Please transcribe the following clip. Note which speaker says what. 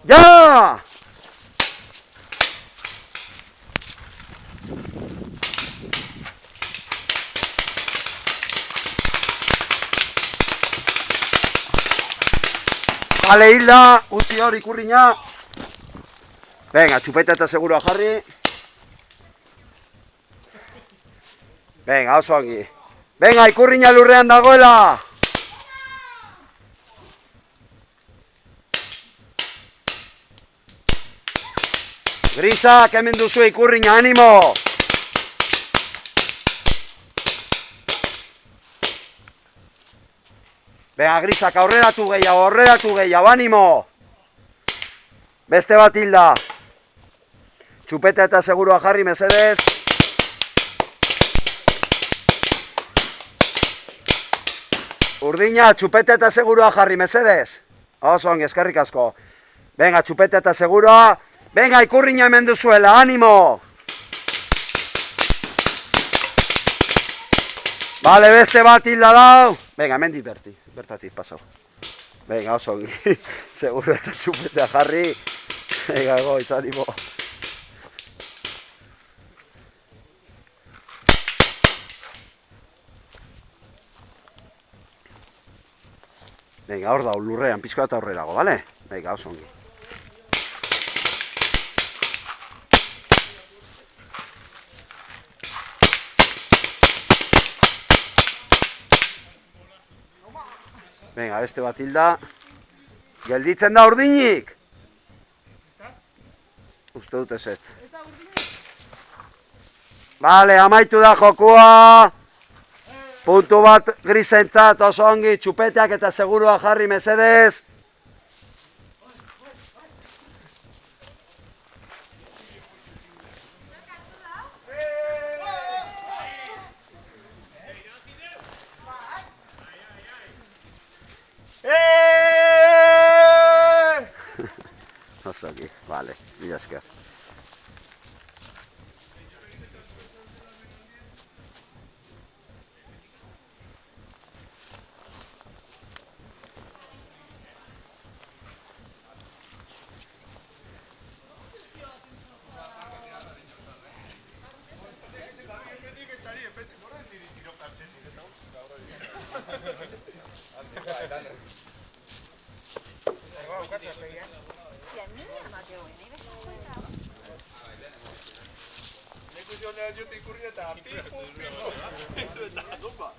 Speaker 1: Ja! Bale, hilda, utzi hor ikurriña. Venga, txupeta eta segurua jarri. Venga, oso ongi. Venga, ikurriña lurrean dagoela. Grisak, hemen duzu ikurriña, animo! Venga, Grisak, aurreratu gehiago, animo! Beste bat hilda. Txupeta eta segurua jarri, mesedez. Urdina, txupeta eta segurua jarri, mesedez. Oso ongi, eskerrik asko. Venga, txupeta eta segurua. Venga, ikurriña hemen duzuela, animo! Bale, beste bat hilda dau. Venga, hemen bertatik pasau. Venga, oso ongi. Seguro eta txupeta jarri. Venga, goitz, animo. Venga, hor dau, lurrean, pixko eta horrelago, bale? Venga, oso ongi. Venga, beste bat hilda. Gelditzen da urdinik? Uste dut ezet. Bale, amaitu da jokua. Puntu bat Grisentzat, oso ongi, txupeteak eta segurua jarri, mesedez. Oso ongi, bale, mila esker.
Speaker 2: Yo te corría a pipo, pipo.